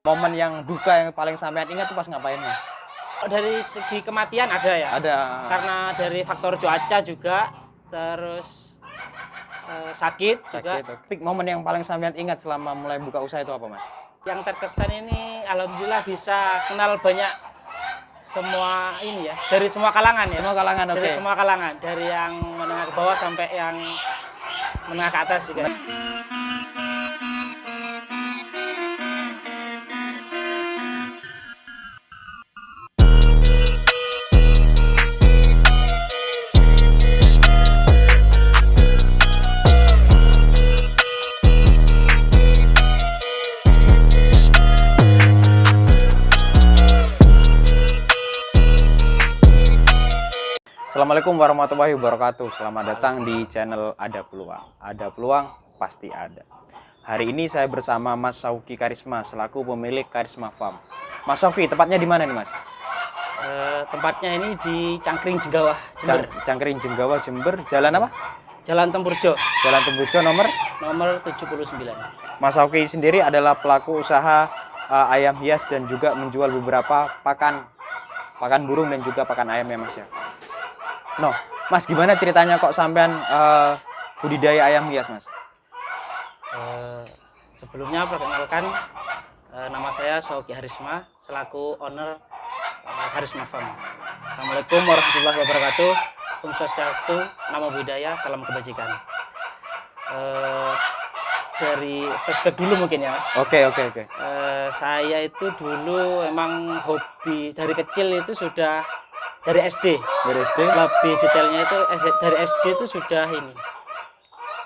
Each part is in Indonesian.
Momen yang duka yang paling sampean ingat tuh pas ngapain Mas? Dari segi kematian ada ya. Ada. Karena dari faktor cuaca juga, terus sakit juga. Sakit. Momen yang paling sampean ingat selama mulai buka usaha itu apa Mas? Yang terkesan ini alhamdulillah bisa kenal banyak semua ini ya, dari semua kalangan ya. Semua kalangan, oke. Dari semua kalangan, dari yang menengah ke bawah sampai yang menengah ke atas juga. Assalamualaikum warahmatullahi wabarakatuh. Selamat datang di channel Ada Peluang. Ada peluang pasti ada. Hari ini saya bersama Mas Sauki Karisma selaku pemilik Karisma Farm. Mas Sauki, tepatnya di mana nih Mas? Tempatnya ini di Cangkring Jenggawah, Jember. Cangkring Jenggawah, Jember. Jalan apa? Jalan Tempurjo. Jalan Tempurjo nomor 79. Mas Sauki sendiri adalah pelaku usaha ayam hias dan juga menjual beberapa pakan burung dan juga pakan ayam ya Mas ya. No, Mas gimana ceritanya kok sampean budidaya ayam hias Mas? Sebelumnya perkenalkan, nama saya Sauki Karisma selaku owner Karisma Farm. Assalamualaikum warahmatullahi wabarakatuh. Om Swastiastu, Namo Buddhaya, salam kebajikan. Dari flashback dulu mungkin ya Mas. Oke. Saya itu dulu emang hobi dari kecil itu sudah dari SD. Dari SD? Lebih detailnya itu dari SD itu sudah ini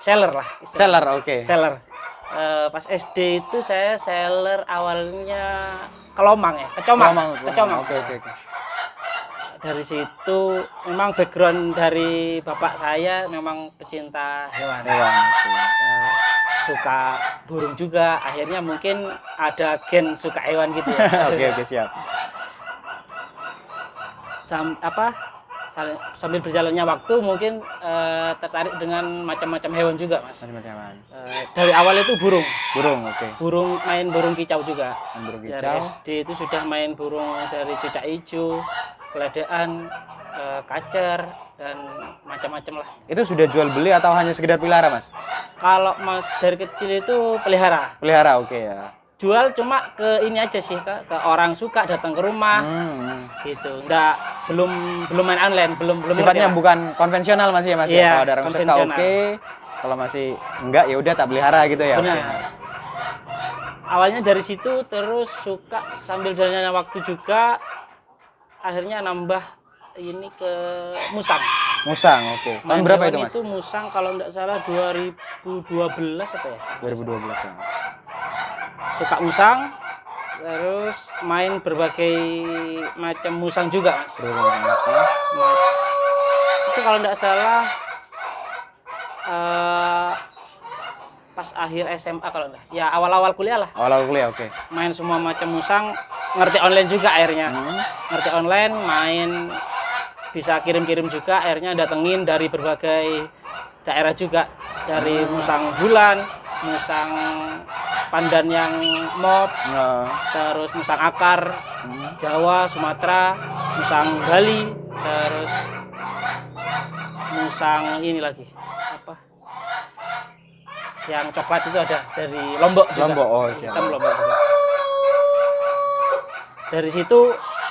seller lah. Seller, oke. Seller. Pas SD itu saya seller awalnya kelomang ya, kecomang. Oke. Dari situ memang background dari bapak saya memang pecinta hewan. Suka burung juga, akhirnya mungkin ada gen suka hewan gitu ya. Oke, siap. Sambil berjalannya waktu mungkin tertarik dengan macam-macam hewan juga Mas. Macam-macam. Dari awal itu burung, Oke. main burung kicau juga. Burung Dari kicau. SD itu sudah main burung dari cucak hijau, keledean, kacer dan macam-macam lah. Itu sudah jual beli atau hanya sekedar pelihara Mas? Kalau Mas dari kecil itu pelihara. Pelihara, oke ya. Jual cuma ke ini aja sih, ke orang suka datang ke rumah. Gitu. Belum main online, belum sifatnya bukan konvensional Mas ya Mas. Iya, kalau ada orang suka oke. Kalau masih enggak ya udah tak pelihara gitu ya. Benar. Okay. Awalnya dari situ terus suka sambil jalannya waktu juga akhirnya nambah ini ke musang. Musang, oke. Tahun berapa itu Mas? Itu musang kalau enggak salah 2012 apa ya? 2012 ya. Suka musang, terus main berbagai macam musang juga Mas. Itu kalau enggak salah pas akhir SMA kalau enggak. Ya awal-awal kuliah lah. Awal-awal kuliah, oke. Main semua macam musang, ngerti online juga akhirnya. Ngerti online, main bisa kirim-kirim juga, akhirnya datengin dari berbagai daerah juga. Dari musang bulan, musang pandan yang mop, terus musang akar, Jawa, Sumatera, musang Bali, terus musang ini lagi apa? Yang coklat itu ada dari Lombok juga. Lombok, oh siap. Hitam Lombok juga. Dari situ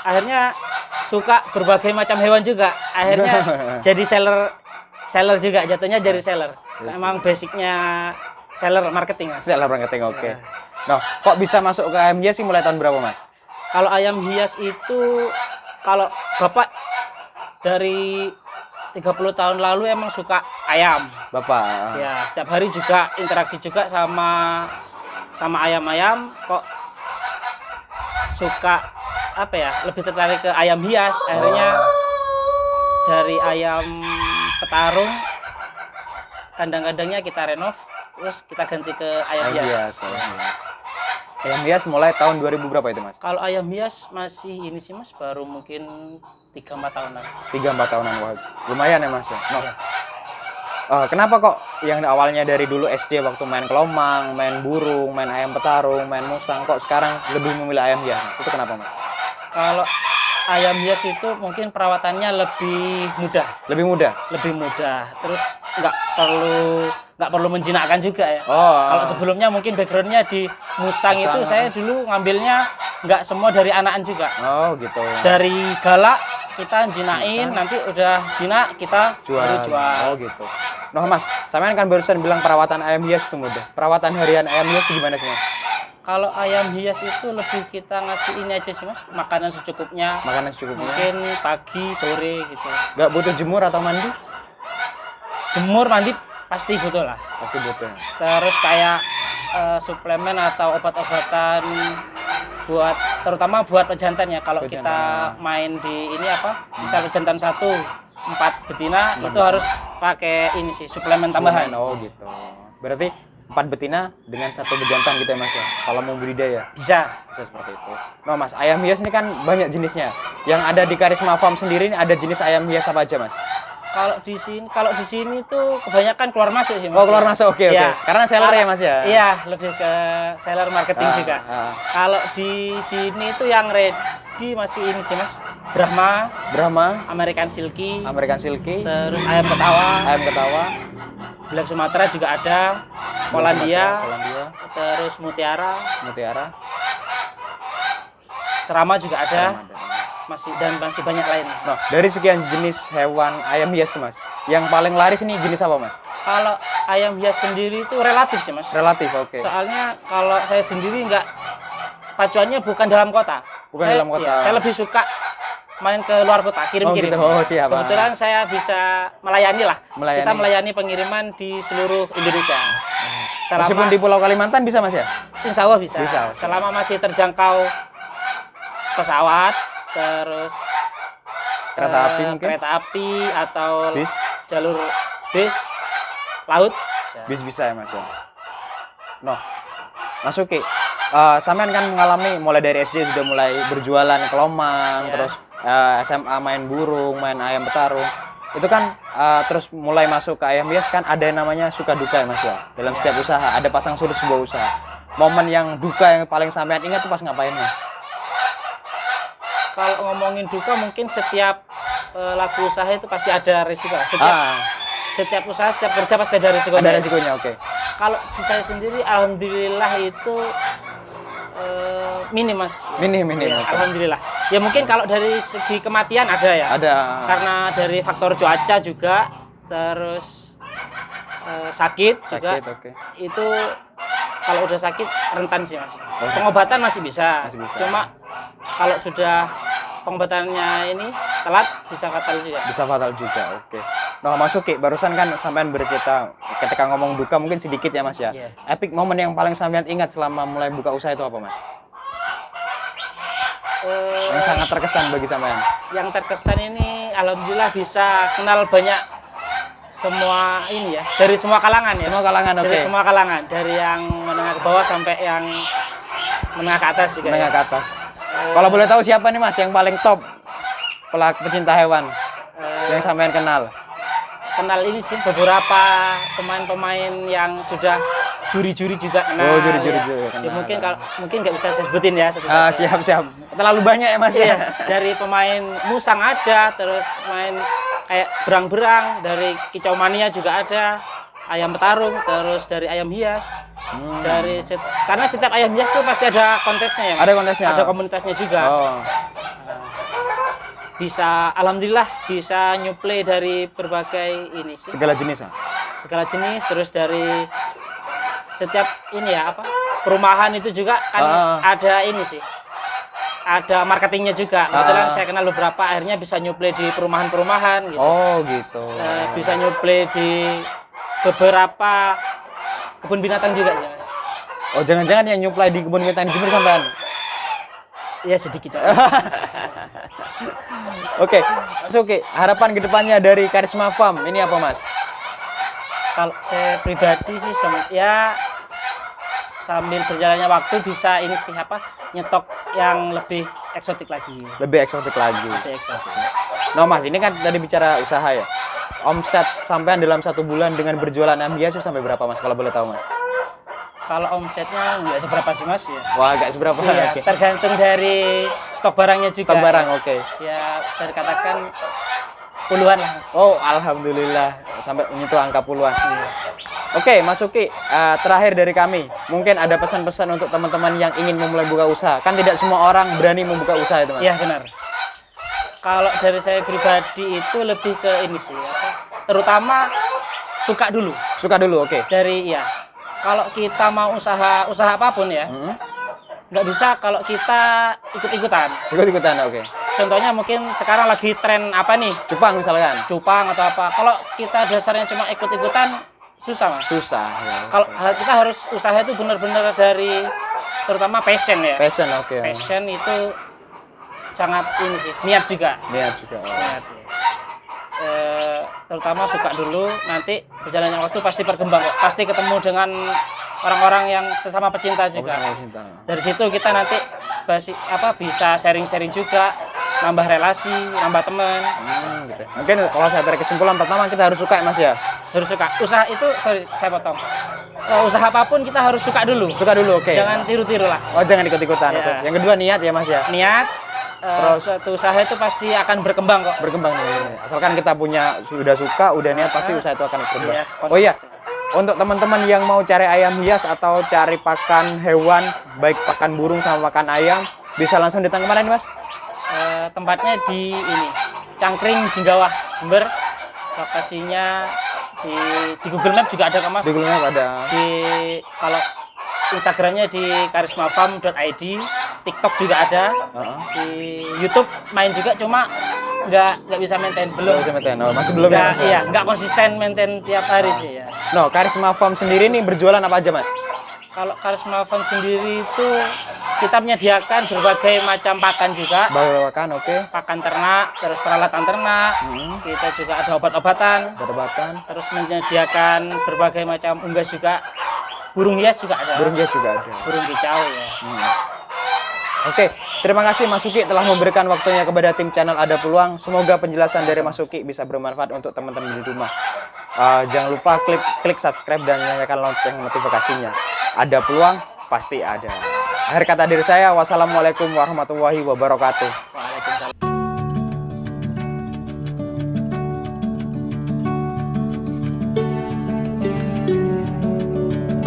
akhirnya suka berbagai macam hewan juga. Akhirnya jadi seller juga, jatuhnya jadi seller. Emang basicnya seller marketing Mas. Seller marketing, oke. Nah, kok bisa masuk ke ayam hias sih mulai tahun berapa Mas? Kalau ayam hias itu, kalau Bapak dari 30 tahun lalu emang suka ayam. Bapak? Ya, setiap hari juga interaksi juga sama ayam-ayam. Kok suka apa ya, lebih tertarik ke ayam hias. Akhirnya dari ayam petarung, kandang-kandangnya kita renov, terus kita ganti ke ayam hias. Ayam hias mulai tahun 2000 berapa itu Mas? Kalau ayam hias masih ini sih Mas, baru mungkin 3-4 tahunan. 3-4 tahunan, wah lumayan ya Mas ya. No. Kenapa kok yang awalnya dari dulu SD waktu main kelomang, main burung, main ayam petarung, main musang, kok sekarang lebih memilih ayam hias, Mas? Itu kenapa, Mas? Kalau ayam hias itu mungkin perawatannya lebih mudah, Lebih mudah. terus nggak perlu menjinakkan juga ya. Oh, Kalau sebelumnya mungkin backgroundnya di musang itu Musang. saya dulu ngambilnya nggak semua dari anakan juga, oh gitu. dari galak kita jinain, nanti udah jinak kita baru jual. Oh gitu. Nah, Mas, sampean kan barusan bilang perawatan ayam hias itu mudah. Perawatan harian ayam hias itu gimana sih, Mas? Kalau ayam hias itu lebih kita ngasih ini aja sih Mas, makanan secukupnya. Makanan secukupnya. Mungkin pagi, sore gitu. Nggak butuh jemur atau mandi? Jemur, mandi pasti butuh lah. Pasti butuh. Terus kayak suplemen atau obat-obatan terutama buat pejantan ya. Kalau Pejantan. kita main di ini apa, misal pejantan 4 betina itu harus pakai ini sih, suplemen tambahan. Oh gitu. Berarti 4 betina dengan 1 bejantan gitu ya, Mas ya. Kalau mau budidaya Bisa. bisa seperti itu. Nah, Mas, ayam hias ini kan banyak jenisnya. Yang ada di Karisma Farm sendiri ini ada jenis ayam hias apa aja, Mas? Kalau di sini tuh kebanyakan keluar masuk sih Mas. Oh, keluar masuk. Oke, Iya. oke. Karena seller ya, Mas ya. Iya, lebih ke seller marketing juga. Ah. Kalau di sini tuh yang ready masih ini sih Mas, Brahma, Brahma, American Silky, American Silky, terus ayam ketawa, ayam ketawa, Black Sumatera juga ada, Polandia, Polandia, terus Mutiara, Mutiara, Serama juga ada, Ramadan. masih banyak lain. Nah, dari sekian jenis hewan ayam hias tuh, Mas, yang paling laris ini jenis apa, Mas? Kalau ayam hias sendiri itu relatif sih Mas. Relatif, oke. Soalnya kalau saya sendiri pacuannya bukan dalam kota. Bukan dalam kota. Iya, saya lebih suka main ke luar kota, kirim-kirim. Oh, gitu. Oh, siap. Kebetulan saya bisa melayani lah. Melayani. Kita melayani pengiriman di seluruh Indonesia. Meskipun di Pulau Kalimantan bisa, Mas ya? Insya Allah bisa. Bisa, oke. Selama masih terjangkau pesawat, terus Kereta api mungkin? kereta api atau Bis? jalur bis, laut. Bisa. Bis bisa ya, Mas ya. Noh, Mas Uki, sampean kan mengalami mulai dari SD sudah mulai berjualan kelomang, Ya. terus SMA main burung, main ayam petarung. Itu kan terus mulai masuk ke ayam hias kan ada yang namanya suka duka ya, Mas ya. Dalam setiap usaha ada pasang surut sebuah usaha. Momen yang duka yang paling sampean ingat tuh pas ngapain, Mas? Kalau ngomongin duka mungkin setiap laku usaha itu pasti ada risiko. Setiap usaha, setiap kerja pasti ada risikonya. Ada resikonya, oke. Kalau di saya sendiri, alhamdulillah itu minim Mas. Minim, Ya, oke. alhamdulillah. Ya mungkin kalau dari segi kematian ada ya. Ada. Karena dari faktor cuaca juga, terus sakit juga. Sakit, oke. Itu kalau udah sakit rentan sih Mas. Pengobatan masih bisa. Masih bisa. Cuma kalau sudah pengobatannya ini telat bisa fatal juga. Bisa fatal juga, oke. Nah, Mas Uki, barusan kan sampean bercerita ketika ngomong duka mungkin sedikit ya, Mas ya. Iya. Epic momen yang paling sampean ingat selama mulai buka usaha itu apa, Mas? Yang sangat terkesan bagi sampean. Yang terkesan ini alhamdulillah bisa kenal banyak semua ini ya, dari semua kalangan ya. Semua kalangan, oke. Dari semua kalangan, dari yang menengah ke bawah sampai yang menengah ke atas juga. Menengah Ya. ke atas. Kalau boleh tahu siapa nih, Mas, yang paling top pelaku pecinta hewan yang sampean kenal? Kenal ini sih beberapa pemain-pemain yang sudah juri-juri juga kenal. Oh, juri-juri ya. juga Ya, kenal. mungkin nggak bisa saya sebutin ya satu-satu. Siap. Terlalu banyak ya, Mas Iya, ya. dari pemain musang ada, terus pemain kayak berang-berang, dari kicau mania juga ada, ayam petarung, terus dari ayam hias. Karena setiap ayam hias tuh pasti ada kontesnya ya. Mas? Ada kontesnya. Ada komunitasnya juga. Oh. Alhamdulillah bisa nyuplai dari berbagai ini sih. Segala jenis, ya? Segala jenis, terus dari setiap ini ya apa? Perumahan itu juga kan ada ini sih. Ada marketingnya juga. Kebetulan saya kenal beberapa, akhirnya bisa nyuplai di perumahan-perumahan gitu. Oh, gitu. Bisa nyuplai di beberapa kebun binatang juga sih, Mas. Oh, jangan-jangan yang nyuplai di kebun binatang di Jember sampean? Ya sedikit. Oke, Mas Uki, harapan kedepannya dari Karisma Farm ini apa, Mas? Kalau saya pribadi sih ya sambil berjalannya waktu bisa ini sih apa, nyetok yang lebih eksotik lagi. Lebih eksotik lagi. Lebih eksotik. Nah Mas, ini kan tadi bicara usaha ya. Omset sampean dalam 1 bulan dengan berjualan ayam hias itu sampai berapa Mas kalau boleh tahu Mas? Kalau omsetnya nggak seberapa sih Mas ya. Wah, agak seberapa? Iya, Oke. tergantung dari stok barangnya juga. Stok barang, oke. Ya, bisa dikatakan puluhan lah Mas. Oh, alhamdulillah sampai menyentuh angka puluhan. Iya. Oke, Mas Uki, terakhir dari kami, mungkin ada pesan-pesan untuk teman-teman yang ingin memulai buka usaha. Kan tidak semua orang berani membuka usaha itu, Mas. Iya, benar. Kalau dari saya pribadi itu lebih ke ini sih, terutama suka dulu. Suka dulu, oke. Dari ya, kalau kita mau usaha apapun ya, nggak bisa kalau kita ikut-ikutan. Ikut-ikutan, oke. Contohnya mungkin sekarang lagi tren apa nih? Cupang misalkan. Cupang atau apa. Kalau kita dasarnya cuma ikut-ikutan, susah Mas. Susah. Ya, Kalau kita harus usaha itu benar-benar dari terutama passion ya. Passion, oke. Passion itu sangat ini sih, niat juga. Niat juga. Niat. Ya. Terutama suka dulu, nanti berjalannya waktu pasti berkembang kok. Pasti ketemu dengan orang-orang yang sesama pecinta juga. Dari situ kita nanti bisa sharing-sharing juga, nambah relasi, nambah teman. Gitu. Mungkin kalau saya tarik kesimpulan pertama kita harus suka ya Mas ya. Harus suka. Usaha itu, sorry saya potong. Usaha apapun kita harus suka dulu. Suka dulu, oke. Jangan tiru-tiru lah. Oh, jangan ikut-ikutan. Ya. Oke. Yang kedua niat ya Mas ya. Niat. Terus suatu usaha itu pasti akan berkembang kok. Berkembang nih. Asalkan kita sudah suka, udah niat, pasti usaha itu akan berkembang. Iya, Oh iya. Untuk teman-teman yang mau cari ayam hias atau cari pakan hewan, baik pakan burung sama pakan ayam, bisa langsung datang kemana nih Mas? Tempatnya di ini, Cangkring, Jenggawah, Jember. Lokasinya di Google Map juga ada kok Mas. Di Google Map ada. Kalau Instagramnya di karismafarm.id, TikTok juga ada, di YouTube main juga, cuma nggak bisa maintain, belum. Bisa maintain. Oh, masih belum ya? Mas? Iya, nggak konsisten maintain tiap hari sih ya. No, Karisma Farm sendiri nih berjualan apa aja Mas? Kalau Karisma Farm sendiri itu kita menyediakan berbagai macam pakan juga. Pakan, oke. Pakan ternak, terus peralatan ternak. Kita juga ada obat-obatan. Obat-obatan. Terus menyediakan berbagai macam unggas juga. Burung hias juga ada. Burung hias juga ada. Burung kicau ya. Oke, terima kasih Mas Uki telah memberikan waktunya kepada tim channel Ada Peluang. Semoga penjelasan dari Mas Uki bisa bermanfaat untuk teman-teman di rumah. Jangan lupa klik subscribe dan nyalakan lonceng notifikasinya. Ada peluang, pasti ada. Akhir kata dari saya, wassalamualaikum warahmatullahi wabarakatuh.